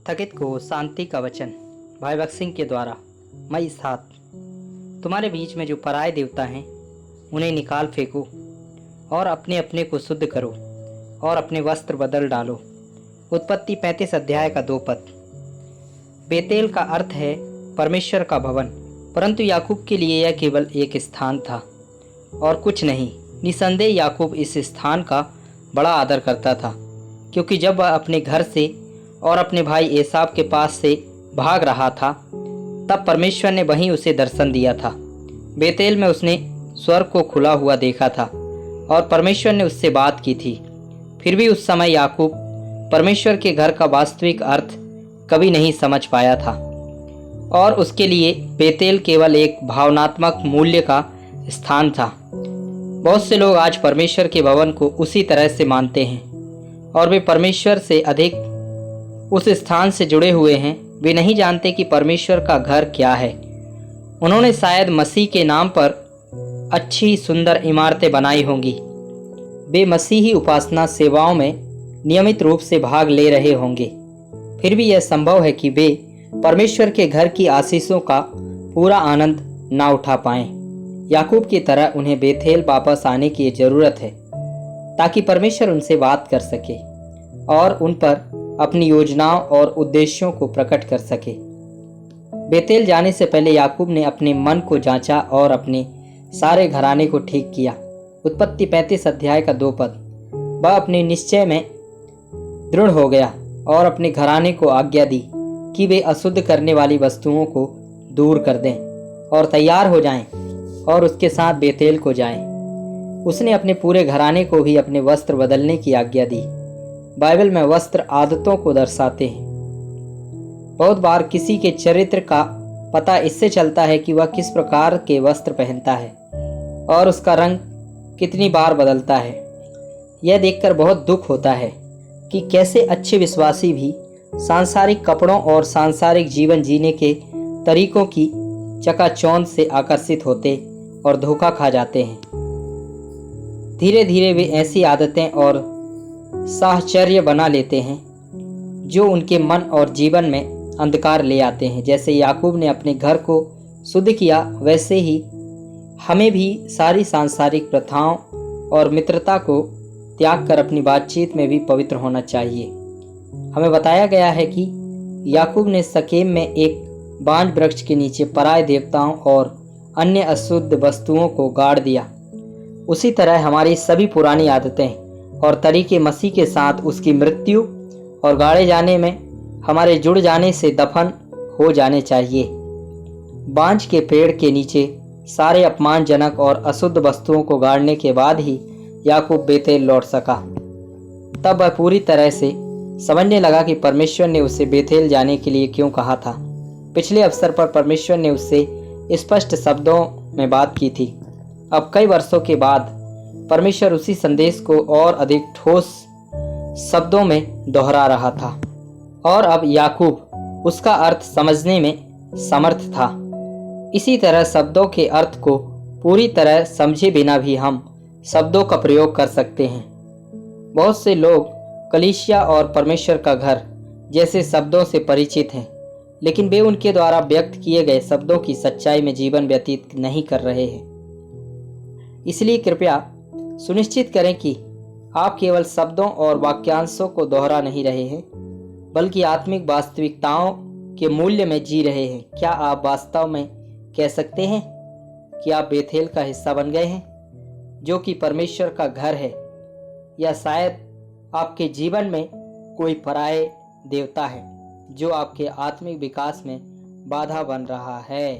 थकित को शांति का वचन। भाई भगत सिंह के द्वारा। मई 7। तुम्हारे बीच में जो पराये देवता हैं उन्हें निकाल फेंको और अपने अपने को शुद्ध करो और अपने वस्त्र बदल डालो। उत्पत्ति 35 अध्याय का 2 पद। बेतेल का अर्थ है परमेश्वर का भवन, परंतु याकूब के लिए यह केवल एक स्थान था और कुछ नहीं। निसंदेह याकूब इस स्थान का बड़ा आदर करता था, क्योंकि जब वह अपने घर से और अपने भाई एसाव के पास से भाग रहा था तब परमेश्वर ने वहीं उसे दर्शन दिया था। बेतेल में उसने स्वर्ग को खुला हुआ देखा था और परमेश्वर ने उससे बात की थी। फिर भी उस समय याकूब परमेश्वर के घर का वास्तविक अर्थ कभी नहीं समझ पाया था और उसके लिए बेतेल केवल एक भावनात्मक मूल्य का स्थान था। बहुत से लोग आज परमेश्वर के भवन को उसी तरह से मानते हैं और वे परमेश्वर से अधिक उस स्थान से जुड़े हुए हैं। वे नहीं जानते कि परमेश्वर का घर क्या है। उन्होंने शायद मसीह के नाम पर अच्छी सुंदर इमारतें बनाई होंगी। वे मसीही उपासना सेवाओं में नियमित रूप से भाग ले रहे होंगे। फिर भी यह संभव है कि वे परमेश्वर के घर की आशीषों का पूरा आनंद ना उठा पाएं। याकूब की तरह उन्हें बेथेल वापस आने की जरूरत है ताकि परमेश्वर उनसे बात कर सके और उन पर अपनी योजनाओं और उद्देश्यों को प्रकट कर सके। बेतेल जाने से पहले याकूब ने अपने मन को जांचा और अपने सारे घराने को ठीक किया। उत्पत्ति 35 अध्याय का 2 पद। वह अपने निश्चय में दृढ़ हो गया और अपने घराने को आज्ञा दी कि वे अशुद्ध करने वाली वस्तुओं को दूर कर दें और तैयार हो जाएं और उसके साथ बेतेल को जाएं। उसने अपने पूरे घराने को भी अपने वस्त्र बदलने की आज्ञा दी। बाइबल में वस्त्र आदतों को दर्शाते हैं। बहुत बार किसी के चरित्र का पता इससे चलता है कि वह किस प्रकार के वस्त्र पहनता है और उसका रंग कितनी बार बदलता है। यह देखकर बहुत दुख होता है कि कैसे अच्छे विश्वासी भी सांसारिक कपड़ों और सांसारिक जीवन जीने के तरीकों की चकाचौंध से आकर्षित होते और धोखा खा जाते हैं। धीरे धीरे वे ऐसी आदतें और साहचर्य बना लेते हैं जो उनके मन और जीवन में अंधकार ले आते हैं। जैसे याकूब ने अपने घर को शुद्ध किया, वैसे ही हमें भी सारी सांसारिक प्रथाओं और मित्रता को त्याग कर अपनी बातचीत में भी पवित्र होना चाहिए। हमें बताया गया है कि याकूब ने शकेम में एक बांज वृक्ष के नीचे पराये देवताओं और अन्य अशुद्ध वस्तुओं को गाड़ दिया। उसी तरह हमारी सभी पुरानी आदतें और तरीके मसीह के साथ उसकी मृत्यु और गाड़े जाने में हमारे जुड़ जाने से दफन हो जाने चाहिए। बांज के पेड़ के नीचे सारे अपमानजनक और अशुद्ध वस्तुओं को गाड़ने के बाद ही याकूब बेतेल लौट सका। तब वह पूरी तरह से समझने लगा कि परमेश्वर ने उसे बेतेल जाने के लिए क्यों कहा था। पिछले अवसर पर परमेश्वर ने उससे स्पष्ट शब्दों में बात की थी। अब कई वर्षों के बाद परमेश्वर उसी संदेश को और अधिक ठोस शब्दों में दोहरा रहा था और अब याकूब उसका अर्थ समझने में समर्थ था। इसी तरह शब्दों के अर्थ को पूरी तरह समझे बिना भी हम शब्दों का प्रयोग कर सकते हैं। बहुत से लोग कलीसिया और परमेश्वर का घर जैसे शब्दों से परिचित हैं, लेकिन वे उनके द्वारा व्यक्त किए गए शब्दों की सच्चाई में जीवन व्यतीत नहीं कर रहे हैं। इसलिए कृपया सुनिश्चित करें कि आप केवल शब्दों और वाक्यांशों को दोहरा नहीं रहे हैं, बल्कि आत्मिक वास्तविकताओं के मूल्य में जी रहे हैं। क्या आप वास्तव में कह सकते हैं कि आप बेथेल का हिस्सा बन गए हैं, जो कि परमेश्वर का घर है, या शायद आपके जीवन में कोई पराये देवता है जो आपके आत्मिक विकास में बाधा बन रहा है?